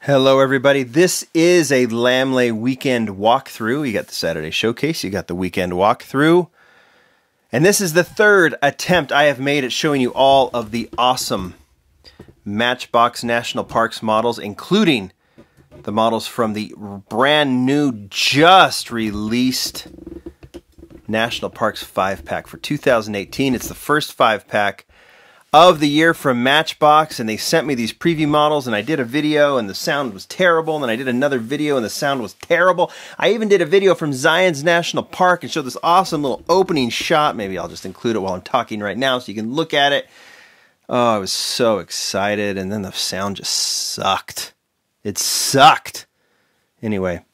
Hello everybody, this is a Lamley Weekend Walk-Through. You got the Saturday Showcase, you got the Weekend Walk-Through. And this is the third attempt I have made at showing you all of the awesome Matchbox National Parks models, including the models from the brand new, just released National Parks 5-pack for 2018. It's the first 5-pack of the year from Matchbox, and they sent me these preview models, and I did a video and the sound was terrible, and then I did another video and the sound was terrible. I even did a video from Zion's National Park and showed this awesome little opening shot. Maybe I'll just include it while I'm talking right now so you can look at it. Oh, I was so excited, and then the sound just sucked. It sucked. Anyway,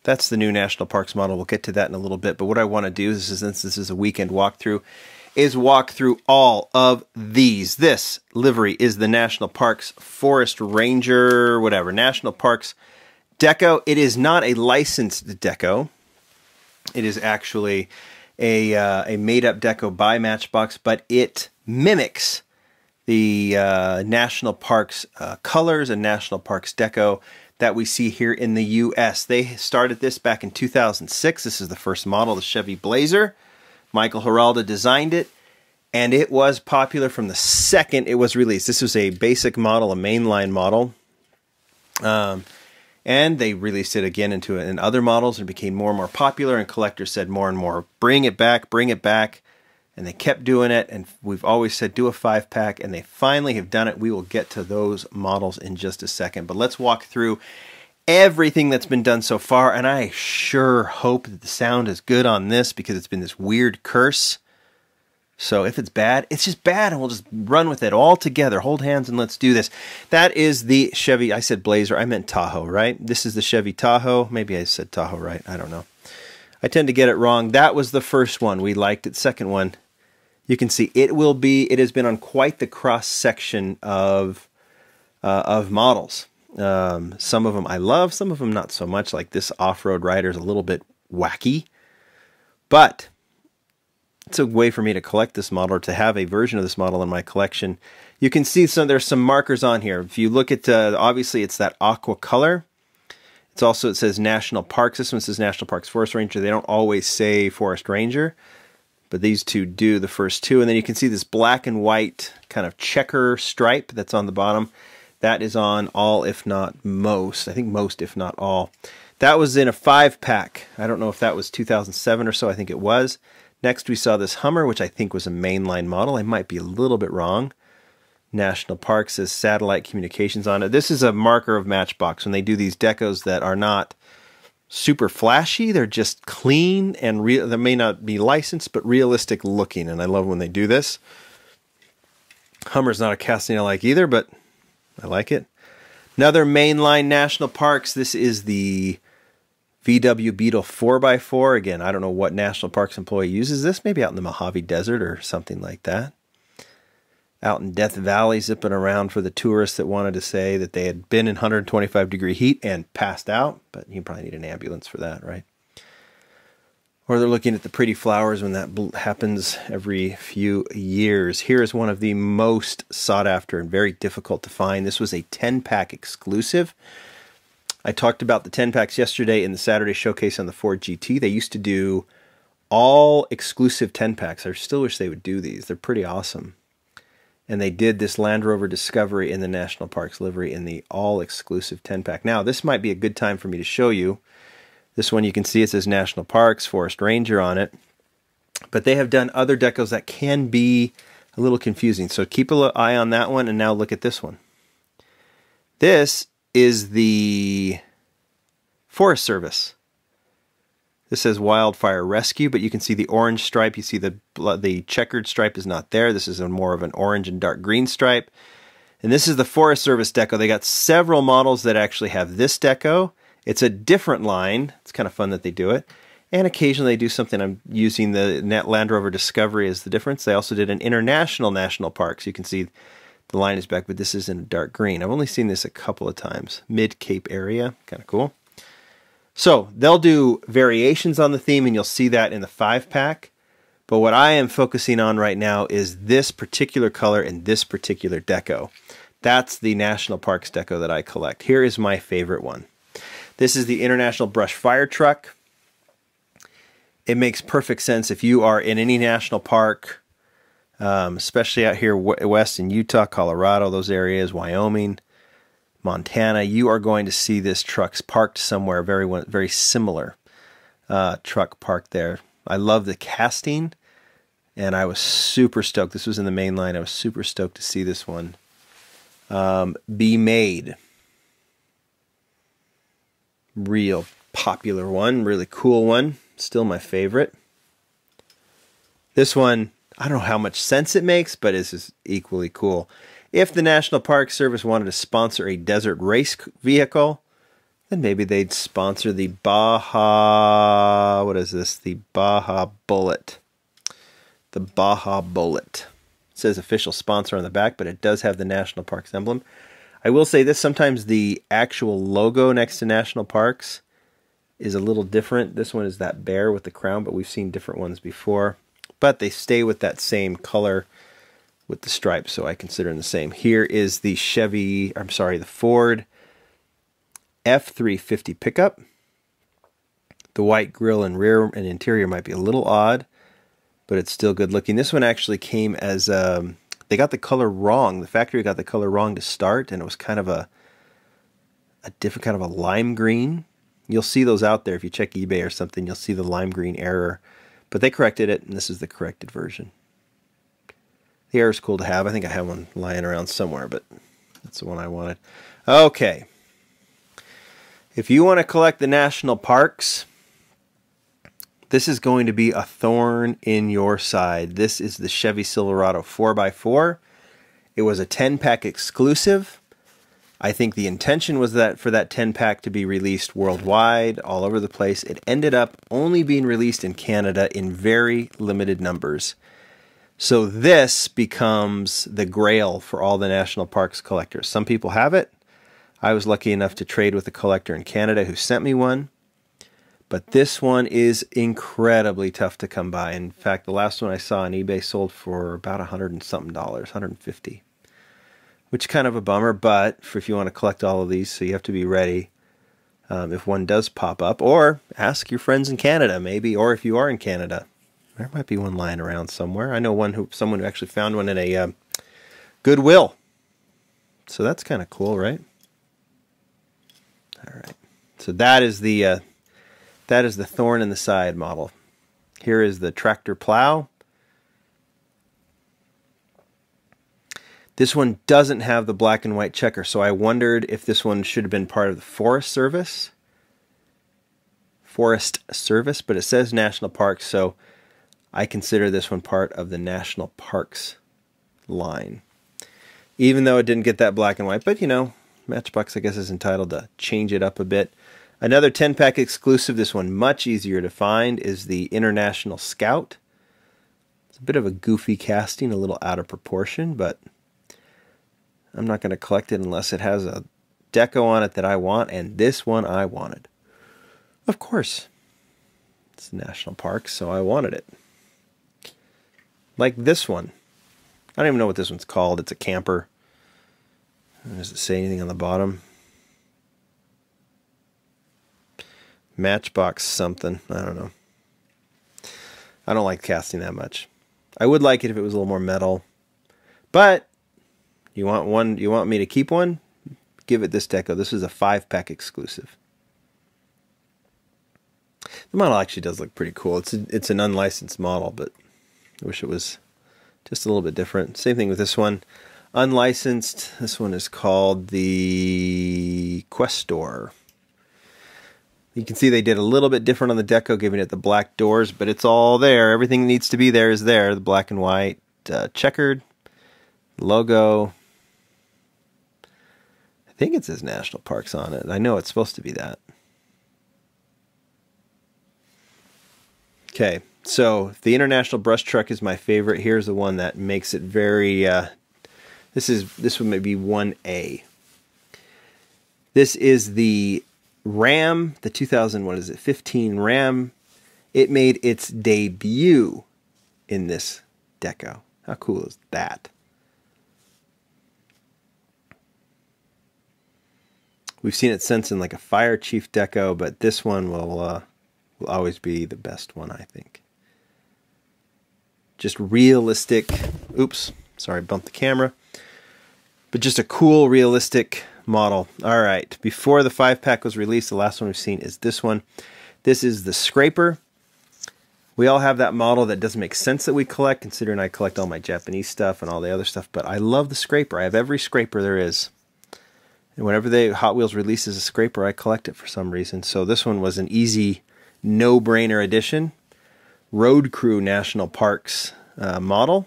that's the new National Parks model. We'll get to that in a little bit, but what I want to do is, since this is a weekend walkthrough, is walk through all of these. This livery is the National Parks Forest Ranger, whatever, National Parks Deco. It is not a licensed Deco. It is actually a made-up Deco by Matchbox, but it mimics the National Parks colors and National Parks Deco that we see here in the U.S. They started this back in 2006. This is the first model, the Chevy Blazer. Michael Geralda designed it, and it was popular from the second it was released. This was a basic model, a mainline model, and they released it again in other models and became more and more popular, and collectors said more and more, bring it back, and they kept doing it, and we've always said do a 5-pack, and they finally have done it. We will get to those models in just a second, but let's walk through everything that's been done so far, and I sure hope that the sound is good on this because it's been this weird curse. So if it's bad, it's just bad, and we'll just run with it all together. Hold hands and let's do this. That is the Chevy, I said Blazer, I meant Tahoe, right? This is the Chevy Tahoe. Maybe I said Tahoe right, I don't know. I tend to get it wrong. That was the first one. We liked it. Second one, you can see it has been on quite the cross-section of models. Some of them I love, some of them not so much, like this off-road rider is a little bit wacky, but it's a way for me to collect this model, or to have a version of this model in my collection. You can see there's some markers on here. If you look at, obviously it's that aqua color. It's also, it says National Parks. This one says National Parks Forest Ranger. They don't always say Forest Ranger, but these two do, the first two. And then you can see this black and white kind of checker stripe that's on the bottom. That is on all, if not most. I think most, if not all. That was in a 5-pack. I don't know if that was 2007 or so. I think it was. Next, we saw this Hummer, which I think was a mainline model. I might be a little bit wrong. National Parks says satellite communications on it. This is a marker of Matchbox when they do these decos that are not super flashy. They're just clean and real. They may not be licensed, but realistic looking. And I love when they do this. Hummer's not a casting I like either, but I like it. Another mainline National Parks. This is the VW Beetle 4x4. Again, I don't know what National Parks employee uses this. Maybe out in the Mojave Desert or something like that. Out in Death Valley, zipping around for the tourists that wanted to say that they had been in 125-degree heat and passed out. But you probably need an ambulance for that, right? Or they're looking at the pretty flowers when that happens every few years. Here is one of the most sought after and very difficult to find. This was a 10-pack exclusive. I talked about the 10-packs yesterday in the Saturday Showcase on the Ford GT. They used to do all exclusive 10-packs. I still wish they would do these. They're pretty awesome. And they did this Land Rover Discovery in the National Parks livery in the all-exclusive 10-pack. Now, this might be a good time for me to show you. This one you can see it says National Parks, Forest Ranger on it. But they have done other decos that can be a little confusing. So keep an eye on that one, and now look at this one. This is the Forest Service. This says Wildfire Rescue, but you can see the orange stripe. You see the checkered stripe is not there. This is more of an orange and dark green stripe. And this is the Forest Service deco. They got several models that actually have this deco. It's a different line. It's kind of fun that they do it. And occasionally they do something. I'm using the Land Rover Discovery as the difference. They also did an international national parks. You can see the line is back, but this is in a dark green. I've only seen this a couple of times. Mid-Cape area. Kind of cool. So they'll do variations on the theme, and you'll see that in the 5-pack. But what I am focusing on right now is this particular color and this particular deco. That's the National Parks deco that I collect. Here is my favorite one. This is the International Brush Fire Truck. It makes perfect sense if you are in any national park, especially out here west in Utah, Colorado, those areas, Wyoming, Montana. You are going to see this truck parked somewhere very similar truck parked there. I love the casting, and I was super stoked. This was in the main line. I was super stoked to see this one be made. Real popular one, really cool one. Still my favorite. This one, I don't know how much sense it makes, but it's just equally cool. If the National Park Service wanted to sponsor a desert race vehicle, then maybe they'd sponsor the Baja, what is this? The Baja Bullet. The Baja Bullet. It says official sponsor on the back, but it does have the National Parks emblem. I will say this, sometimes the actual logo next to National Parks is a little different. This one is that bear with the crown, but we've seen different ones before. But they stay with that same color with the stripes, so I consider them the same. Here is the the Ford F-350 pickup. The white grille and rear and interior might be a little odd, but it's still good looking. This one actually came as, they got the color wrong. The factory got the color wrong to start, and it was kind of a different kind of a lime green. You'll see those out there if you check eBay or something. You'll see the lime green error, but they corrected it, and this is the corrected version. The error is cool to have. I think I have one lying around somewhere, but that's the one I wanted. Okay. If you want to collect the national parks, this is going to be a thorn in your side. This is the Chevy Silverado 4x4. It was a 10-pack exclusive. I think the intention was that for that 10-pack to be released worldwide, all over the place. It ended up only being released in Canada in very limited numbers. So this becomes the grail for all the national parks collectors. Some people have it. I was lucky enough to trade with a collector in Canada who sent me one. But this one is incredibly tough to come by. In fact, the last one I saw on eBay sold for about $100 and something, $150. Which is kind of a bummer, but if you want to collect all of these, so you have to be ready if one does pop up. Or ask your friends in Canada, maybe, or if you are in Canada. There might be one lying around somewhere. I know someone who actually found one in a Goodwill. So that's kind of cool, right? All right. So that is the thorn in the side model. Here is the tractor plow. This one doesn't have the black and white checker, so I wondered if this one should have been part of the Forest Service, but it says National Parks, so I consider this one part of the National Parks line. Even though it didn't get that black and white, but you know, Matchbox, I guess, is entitled to change it up a bit. Another 10-pack exclusive, this one much easier to find, is the International Scout. It's a bit of a goofy casting, a little out of proportion, but I'm not going to collect it unless it has a deco on it that I want, and this one I wanted. Of course. It's National Park, so I wanted it. Like this one. I don't even know what this one's called. It's a camper. Does it say anything on the bottom? Matchbox something. I don't know. I don't like casting that much. I would like it if it was a little more metal. But you want one? You want me to keep one? Give it this deco. This is a 5-pack exclusive. The model actually does look pretty cool. It's an unlicensed model, but I wish it was just a little bit different. Same thing with this one. Unlicensed. This one is called the Questor. You can see they did a little bit different on the deco, giving it the black doors, but it's all there. Everything that needs to be there is there. The black and white, checkered, logo. I think it says National Parks on it. I know it's supposed to be that. Okay, so the International Brush Truck is my favorite. Here's the one that makes it very... This one may be 1A. This is the Ram, the 2015 Ram. It made its debut in this deco. How cool is that? We've seen it since in like a Fire Chief Deco, but this one will always be the best one, I think. Just realistic. Oops, sorry, bumped the camera. But just a cool, realistic model. All right, before the 5-pack was released, the last one we've seen is this one. This is the Scraper. We all have that model that doesn't make sense that we collect, considering I collect all my Japanese stuff and all the other stuff, but I love the Scraper. I have every Scraper there is. And whenever Hot Wheels releases a Scraper, I collect it for some reason. So this one was an easy, no-brainer addition. Road Crew National Parks model.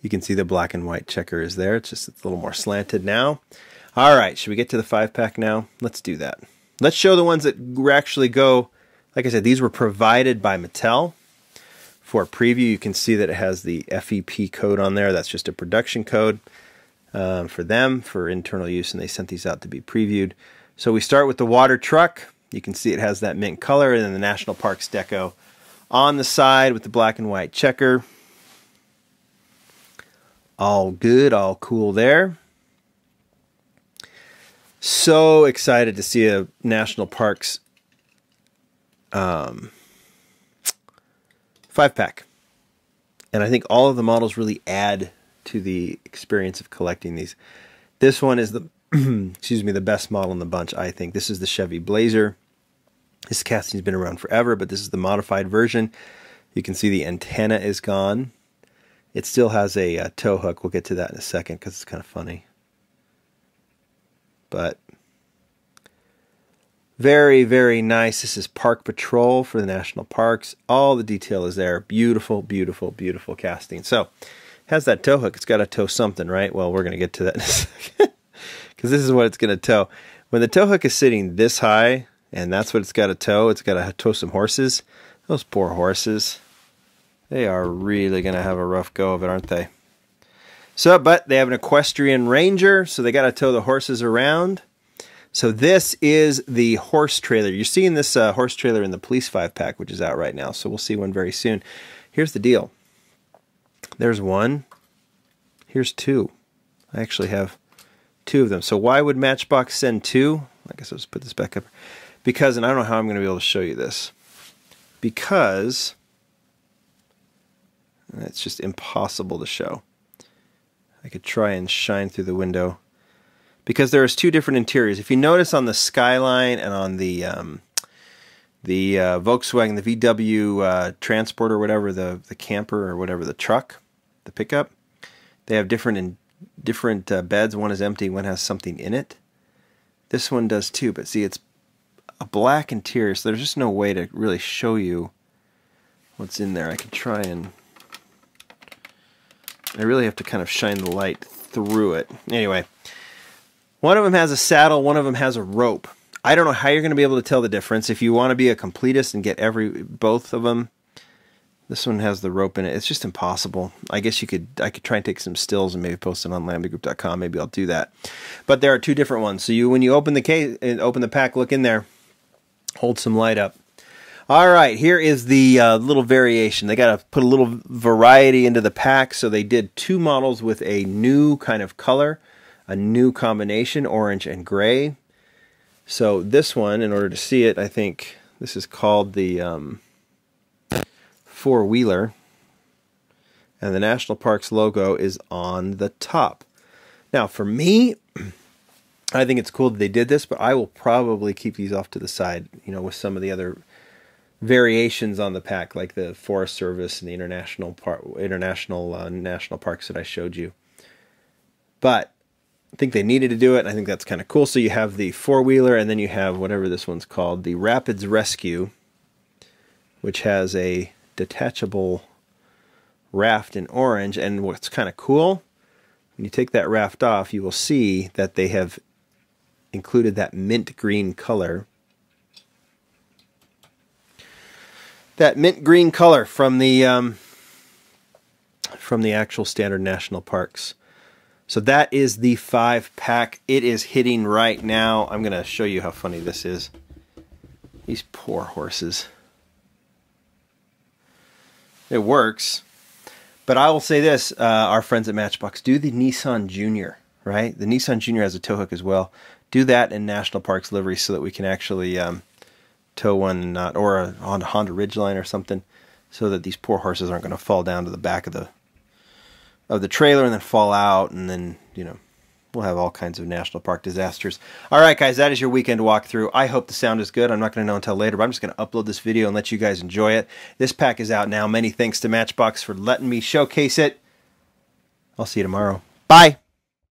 You can see the black and white checker is there. It's a little more slanted now. All right, should we get to the 5-pack now? Let's do that. Let's show the ones that actually go. Like I said, these were provided by Mattel for preview. You can see that it has the FEP code on there. That's just a production code for them for internal use, and they sent these out to be previewed. So we start with the water truck. You can see it has that mint color, and then the National Parks Deco on the side with the black and white checker. All good, all cool there. So excited to see a National Parks 5-pack. And I think all of the models really add to the experience of collecting these. This one is the excuse me, the best model in the bunch, I think. This is the Chevy Blazer. This casting's been around forever, but this is the modified version. You can see the antenna is gone. It still has a tow hook. We'll get to that in a second because it's kind of funny. But very, very nice. This is Park Patrol for the National Parks. All the detail is there. Beautiful, beautiful, beautiful casting. So, it has that tow hook. It's got to tow something, right? Well, we're going to get to that in a second. Because this is what it's going to tow. When the tow hook is sitting this high, and that's what it's got to tow some horses. Those poor horses. They are really going to have a rough go of it, aren't they? So, but they have an equestrian ranger, so they got to tow the horses around. So this is the horse trailer. You're seeing this horse trailer in the Police 5-pack, which is out right now. So we'll see one very soon. Here's the deal. There's one. Here's two. I actually have two of them. So why would Matchbox send two? I guess I'll just put this back up. Because, and I don't know how I'm going to be able to show you this. Because it's just impossible to show. I could try and shine through the window. Because there's two different interiors. If you notice on the Skyline and on the Volkswagen, the VW Transporter, whatever, the camper or whatever, the truck, the pickup, they have different beds. One is empty, one has something in it. This one does too, but see, it's a black interior, so there's just no way to really show you what's in there. I could try and I really have to kind of shine the light through it. Anyway, one of them has a saddle, one of them has a rope. I don't know how you're going to be able to tell the difference. If you want to be a completist and get both of them, this one has the rope in it. It's just impossible. I guess I could try and take some stills and maybe post it on lamleygroup.com. Maybe I'll do that. But there are two different ones. So when you open the case and open the pack, look in there, hold some light up. All right, here is the little variation. They got to put a little variety into the pack, so they did two models with a new kind of color, a new combination, orange and gray. So this one, in order to see it, I think this is called the four-wheeler, and the National Parks logo is on the top. Now, for me, I think it's cool that they did this, but I will probably keep these off to the side, you know, with some of the other variations on the pack, like the Forest Service and the national parks that I showed you. But I think they needed to do it, and I think that's kind of cool. So you have the four-wheeler, and then you have whatever this one's called, the Rapids Rescue, which has a detachable raft in orange. And what's kind of cool, when you take that raft off, you will see that they have included that mint green color. That mint green color from the actual standard national parks. So that is the 5-pack. It is hitting right now. I'm going to show you how funny this is. These poor horses. It works. But I will say this, our friends at Matchbox, do the Nissan Junior. right? The Nissan Junior has a tow hook as well. Do that in national parks livery so that we can actually tow one, or on a Honda Ridgeline or something, so that these poor horses aren't going to fall down to the back of the trailer and then fall out, and then, you know, we'll have all kinds of national park disasters. All right, guys, that is your weekend walkthrough. I hope the sound is good. I'm not going to know until later, but I'm just going to upload this video and let you guys enjoy it. This pack is out now. Many thanks to Matchbox for letting me showcase it. I'll see you tomorrow. Bye.